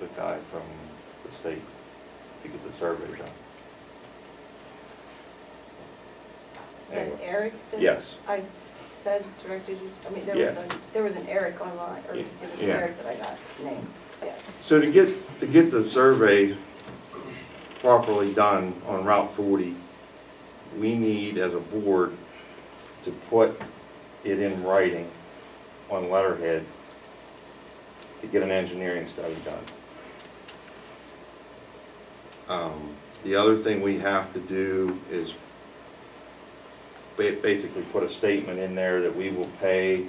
the guy from the state to get the survey done. And Anyway. Eric did? Yes. I said directed you, I mean, Yeah. there was an Eric online, or it was an Yeah. Eric that I got name, yeah. So to get the survey properly done on Route 40, we need, as a board, to put it in writing on letterhead to get an engineering study done. The other thing we have to do is basically put a statement in there that we will pay,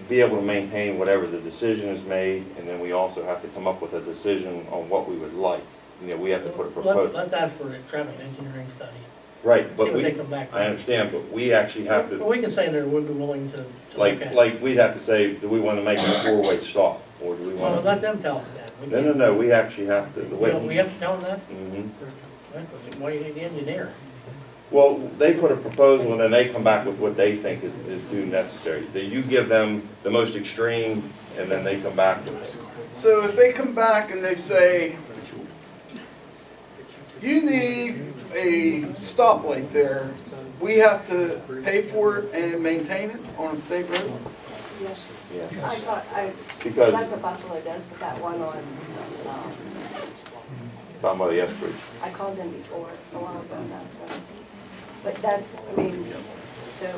be able to maintain whatever the decision is made, and then we also have to come up with a decision on what we would like. You know, we have to put a proposal. Let's ask for a traffic engineering study. Right, See but what we, they come back with. I understand, but we actually have But to, we can say they would be willing to look at it. like, we'd have to say, do we want to make it a four-way stop? Or do we Well, want to? let them tell us that. We No, can't- no, no, we actually have to, the way. We have to tell them that? Mhm. Why do you need the engineer? Well, they put a proposal and then they come back with what they think is due necessary. Do you give them the most extreme and then they come back with it? So if they come back and they say, you need a stoplight there, we have to pay for it and maintain it on a state road? Yes. Yeah. I thought, Because- that's what Buffalo does, but that one on, Down by the S Bridge. I called them before, a while ago, and that's, but that's, I mean, so,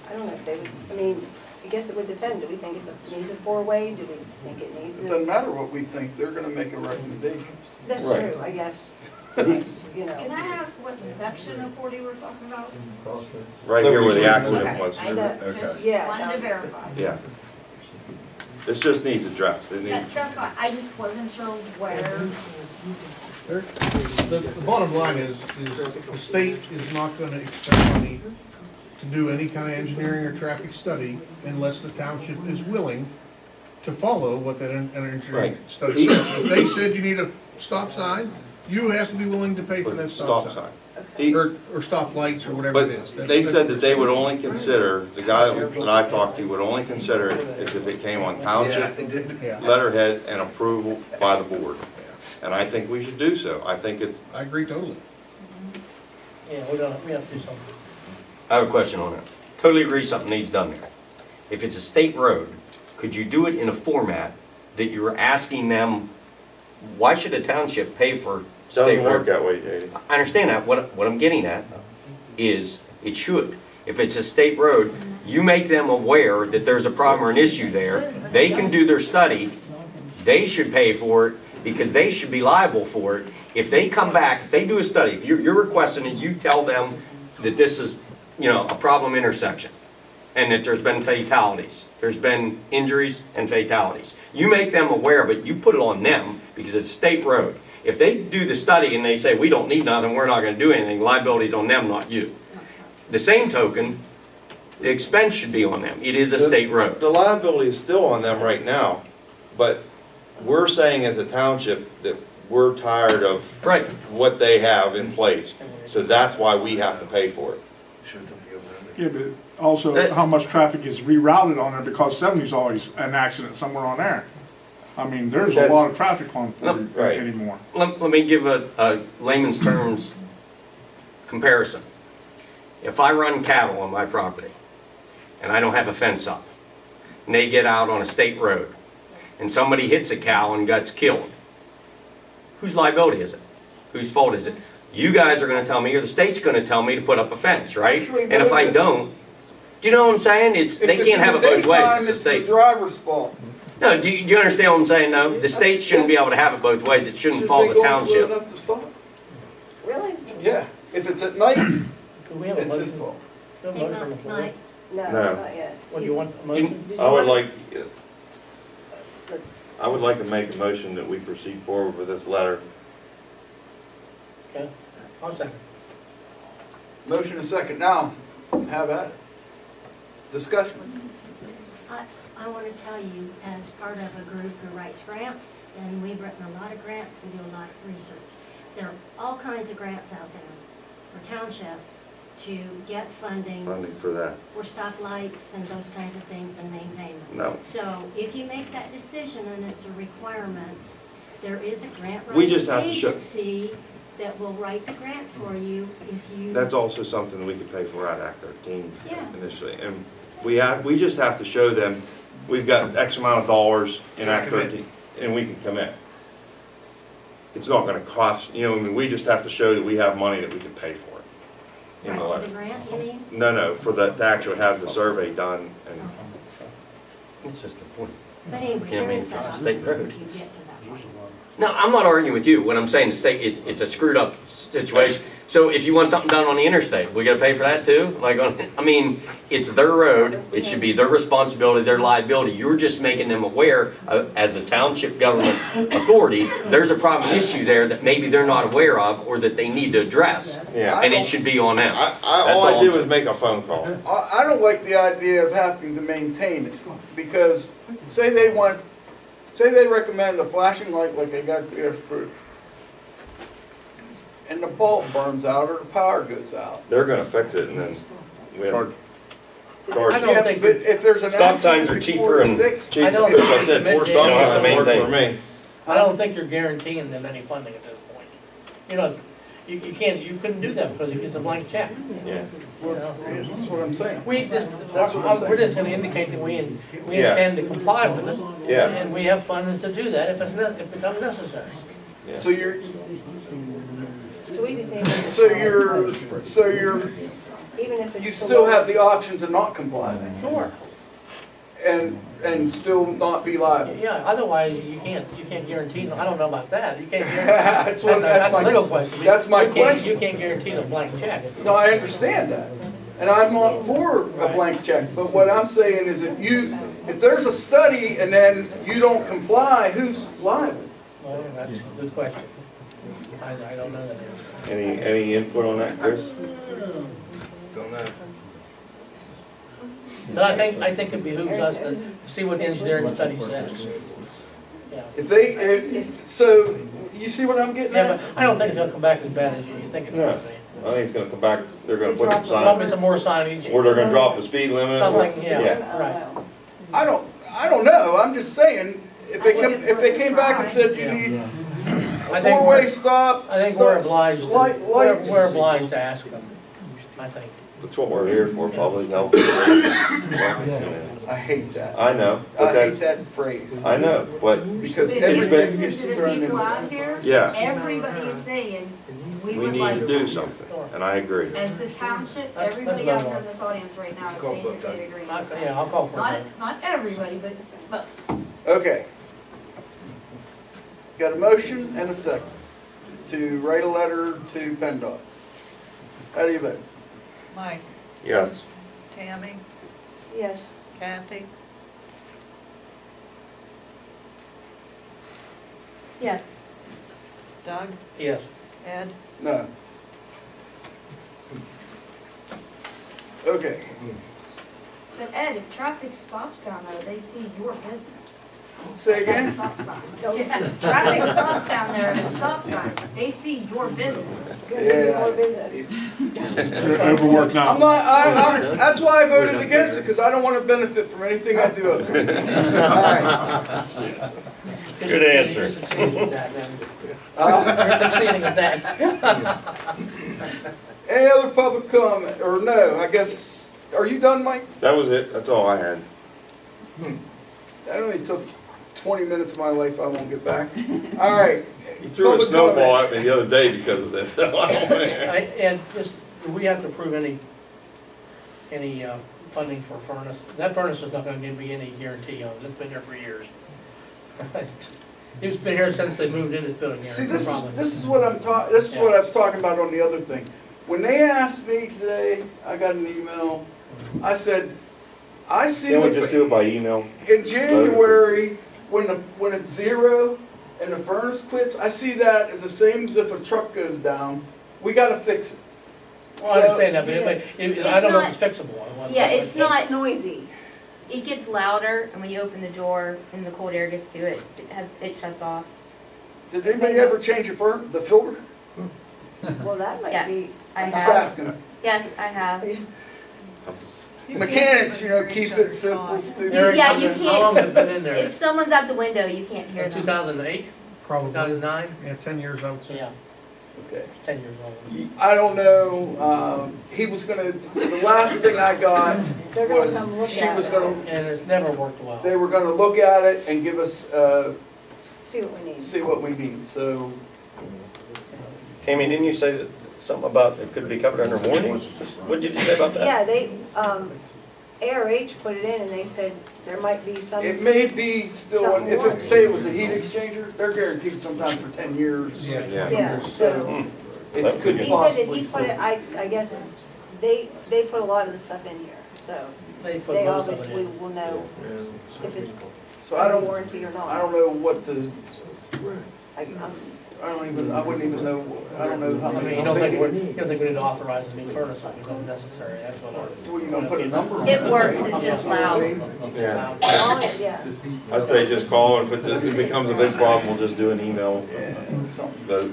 I don't know if they would, I mean, I guess it would depend, do we think needs a four-way, do we think it needs It doesn't a? matter what we think, they're gonna make a recommendation. That's Right. true, I guess, you know. Can I ask what section of 40 we're talking about? Right here where the Okay. accident was. I just Yeah, wanted to verify. Yeah. This just needs addressed. It needs, That's fine, I just wasn't sure where. The bottom line is the state is not gonna expend money to do any kind of engineering or traffic study unless the township is willing to follow what that engineering Right. study says. If they said you need a stop sign, you have to be willing to pay for put that a stop sign. He- Or stop lights or whatever it is. But they said that they would only consider, the guy that I talked to would only consider it as if it came on township Yeah, letterhead and approval by the board. And I think we should do so. I think it's, I agree totally. Yeah, we have to do something. I have a question on it. Totally agree something needs done there. If it's a state road, could you do it in a format that you're asking them, why should a township pay for state doesn't work road? that way, JD. I understand that. What I'm getting at is it should. If it's a state road, you make them aware that there's a problem or an issue there. They can do their study. They should pay for it because they should be liable for it. If they come back, if they do a study, if you're requesting it, you tell them that this is, a problem intersection and that there's been fatalities. There's been injuries and fatalities. You make them aware of it. You put it on them because it's a state road. If they do the study and they say, we don't need nothing, we're not going to do anything, liability's on them, not you. The same token, the expense should be on them. It is a state road. The liability is still on them right now, but we're saying as a township that we're tired of Right. what they have in place. So that's why we have to pay for it. Yeah, but also how much traffic is rerouted on there because 70 is always an accident somewhere on there. I mean, there's a lot of traffic on 40 Right. anymore. Let me give a layman's terms comparison. If I run cattle on my property and I don't have a fence up, and they get out on a state road, and somebody hits a cow and gets killed, whose liability is it? Whose fault is it? You guys are going to tell me, or the state's going to tell me to put up a fence, right? Actually, And if I don't, do you know what I'm saying? They can't have it both ways. It's the the state. driver's fault. No, do you understand what I'm saying, though? The state shouldn't be able to have it both ways. It shouldn't Should fall they the go slow township. enough to stop? Really? Yeah, if it's at night, Do we have a it's his motion? fault. Do we have a motion on the floor? No, No. not yet. What do you want, a motion? Did you I would want- like, let's- I would like to make a motion that we proceed forward with this letter. Okay, I'll second. Motion is second. Now, have at it. Discussion. I want to tell you, as part of a group who writes grants, and we've written a lot of grants and do a lot of research, there are all kinds of grants out there for townships to get funding funding for that. for stoplights and those kinds of things and maintain them. No. So if you make that decision and it's a requirement, there is a grant We writing just have to show- agency that will write the grant for you if you. That's also something we could pay for out of Act 13 Yeah. initially. And we just have to show them, we've got X amount of dollars in Act 13, and we can commit. It's not gonna cost, I mean, we just have to show that we have money that we can pay for it. In the Right, for letter. the grant, you mean? No, for to actually have the survey done and, It's just the point. But anyway, Yeah, I there mean, is that it's a state road. opportunity to get to that point. No, I'm not arguing with you. What I'm saying, the state, it's a screwed up situation. So if you want something done on the interstate, we gotta pay for that too? I mean, it's their road, it should be their responsibility, their liability. You're just making them aware, as a township government authority, there's a problem issue there that maybe they're not aware of or that they need to address. yeah. And it should be on them. All That's I all did I'm was make a phone call. I don't like the idea of having to maintain it, because say they recommend a flashing light like they got there approved, and the bulb burns out or the power goes out. They're gonna fix it and then we have I charge. don't Yeah, think but if there's an Stop signs accident are before cheaper it's and fixed, Chief, I don't as I said, think- four You stop don't have to signs work maintain. for me. I don't think you're guaranteeing them any funding at this point. You couldn't do that because it's a blank check. Yeah. that's what I'm saying. We're just gonna indicate that we Yeah. intend to comply with it. Yeah. And we have funds to do that if it becomes necessary. Yeah. So you're, So we just need, even if it's. you still have the option to not comply Sure. and still not be liable. Yeah, otherwise you can't guarantee, I don't know about that. You can't guarantee. That's what- That's a my- legal question. that's my You can't- question. You can't guarantee a blank check. No, I understand that, and I'm not for a blank check, but what I'm saying is if there's a study and then you don't comply, who's liable? Well, that's a good question. I don't know that answer. Any input on that, Chris? Don't know. But I think it behooves us to see what the engineering study says. Yeah. So, you see what I'm getting Yeah, at? but I don't think it's gonna come back as bad as you think it's No. gonna be. I think it's gonna come back, they're gonna put some Probably sign, some more signage. or they're gonna drop the speed limit. Something, yeah, right. I don't know, I'm just saying, if they came back and said you Yeah. need I think four-way we're, stop, I think we're stops, obliged to, lights. we're obliged to ask them, I think. That's what we're here for, public health. I hate that. I know, I but hate that's, that phrase, I know, but because But everything been- gets to the thrown in people there. out here, yeah, everybody is saying, we we would need like. to do something, and I agree. As the township, That's everybody out better. here in this audience right now is basically agreeing. Yeah, I'll call for it. Not everybody, but Okay. Got a motion and a second to write a letter to PennDOT. How do you vote? Mike, Yes. Tammy, Yes. Kathy, yes. Doug, Yes. Ed, No. Okay. But Ed, if traffic stops down there, they see your business. Say That again? stop sign. If traffic stops down there at a stop sign, they see your business. Yeah. More visit. They're overworked now. I'm not, that's why I voted against it, because I don't want to benefit from anything I do up there. All right. Good answer. You're succeeding at that, then. You're succeeding at that. Any other public comment, or no, I guess, are you done, Mike? That was it, that's all I had. That only took 20 minutes of my life I won't get back. All right. You threw a Public snowball comment. at me the other day because of this. So I don't know. And just, do we have to approve any funding for a furnace? That furnace is not gonna give me any guarantee on it, it's been there for years. It's been here since they moved in this building here. See, no this problem. is what this is what I was talking about on the other thing. When they asked me today, I got an email, I said, I see Can't we just do it by email? in January, when it's zero and the furnace quits, I see that as the same as if a truck goes down. We gotta fix it. Well, I understand that, but I don't know if It's it's fixable. Yeah, it's not, It's noisy. it gets louder, and when you open the door and the cold air gets to it, it shuts off. Did anybody ever change the filter? Well, that might be. Yes, I I'm just have. asking. Yes, I have. Mechanics, keep it simple, stupid. Yeah, you How long have it been in can't, there? if someone's out the window, you can't hear them. 2008, Probably. 2009? Yeah, 10 years, I would say. Yeah, Okay. it's 10 years old. I don't know, he was gonna, the last thing I got They're gonna was, come look she at was it, gonna, And it's never worked well. they were gonna look at it and give us, see what we need. see what we need, so. Tammy, didn't you say that something about it could be covered under warranty? What did you say about that? Yeah, they, ARH put it in and they said there might be some, It may be still, if it, say it was a heat exchanger, they're guaranteed sometimes for 10 years. Yeah. yeah, so. It could He said that possibly. he put it, I guess, they put a lot of the stuff in here, so They put they most of it obviously in. will know if it's So I under don't, warranty or not. I don't know what the, I'm I wouldn't even know, I don't know how I mean, many. you don't how think big we it is. need to authorize a new furnace, if it's unnecessary, that's what I. Well, you gonna put a number on it? It works, it's just loud. Yeah, on it, yeah. I'd say just call, and if it becomes a big problem, we'll just do an email vote.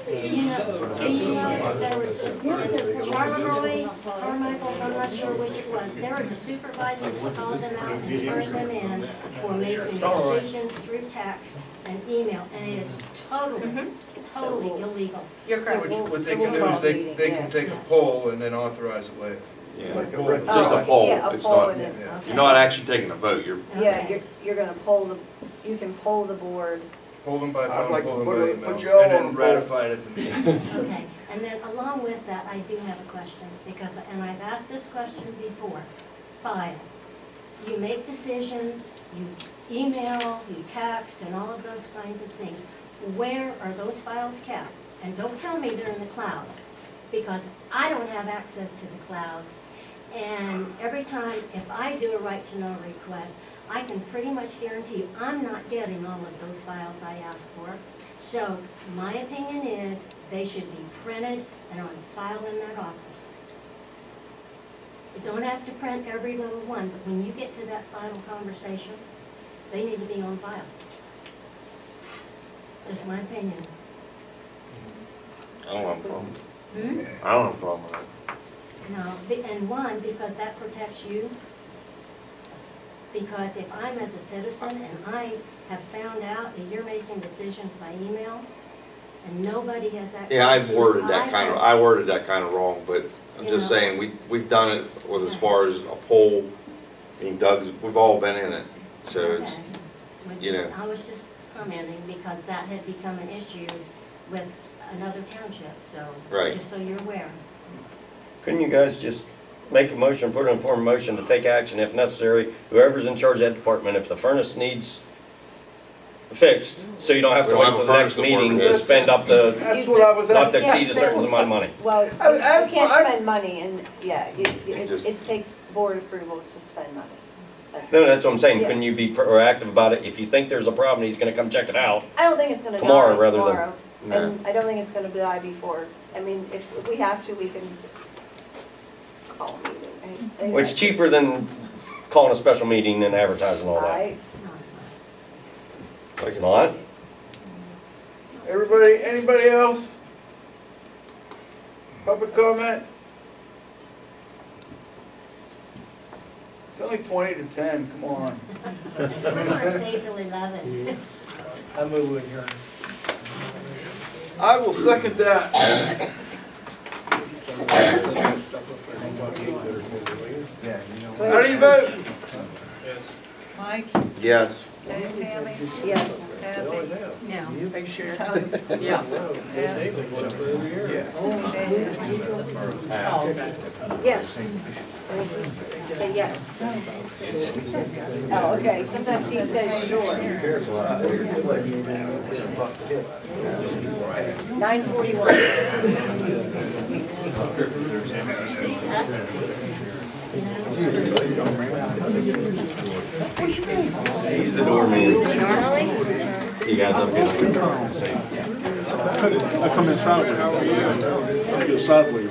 You know that there was just, Charleroi, Carmichael's, I'm not sure which it was, there was a supervisor who called them out and turned them in for making Charleroi. decisions through text and email, and it is totally illegal. You're correct. What they can do is they can take a poll and then authorize it later. Yeah, Like a it's just a poll, Yeah, a it's poll not, and then, you're not actually taking a vote, you're, yeah, Okay. you're gonna poll you can poll the board. Hold them by I'd phone, like to hold them put by it- email, put y'all and on then the ratify it at the meeting. Okay, and then along with that, I do have a question, because, and I've asked this question before. Files. You make decisions, you email, you text, and all of those kinds of things. Where are those files kept? And don't tell me they're in the cloud, because I don't have access to the cloud. And every time, if I do a right to know request, I can pretty much guarantee you, I'm not getting all of those files I asked for. So my opinion is they should be printed and on file in that office. You don't have to print every little one, but when you get to that final conversation, they need to be on file. Just my opinion. I don't have a problem. Hmm? I don't have a problem with that. No, and one, because that protects you. Because if I'm as a citizen and I have found out that you're making decisions by email and nobody has access to. Yeah, I worded I that kind of wrong, but I'm You just know. saying, we've done it with as far as a poll, I mean, Doug's, we've all been in it, so it's, Okay. you know. I was just commenting because that had become an issue with another township, so. Right. Just so you're aware. Couldn't you guys just make a motion, put it in form of motion to take action if necessary, whoever's in charge of that department, if the furnace needs fixed, so you don't have to We don't wait have till a the next furnace to work meeting with. to spend up the, That's what I was not to at. Yeah, exceed a certain amount of money. Well, you I- can't I- spend money and, yeah, just- it takes board approval to spend money. No, that's what I'm saying, Yeah. couldn't you be proactive about it? If you think there's a problem, he's gonna come check it out. I don't think it's gonna die Tomorrow rather than- tomorrow, No. and I don't think it's gonna die before. I mean, if we have to, we can call a meeting. I hate to say Which that. cheaper than calling a special meeting and advertising all that. Right? No, it's not. It's not? Everybody, anybody else? Public comment? It's only 20 to 10, come on. I'm gonna stay till 11. I move with your. I will second that. How do you vote? Mike, Yes. Tammy, Yes. Kathy, No. Hey, Sharon. Tony, Yeah. Ed, Yes. Say yes. Oh, okay, sometimes he says sure. 9:41. He's the doorman. Normally? You guys have a good I come in sideways. I go sideways.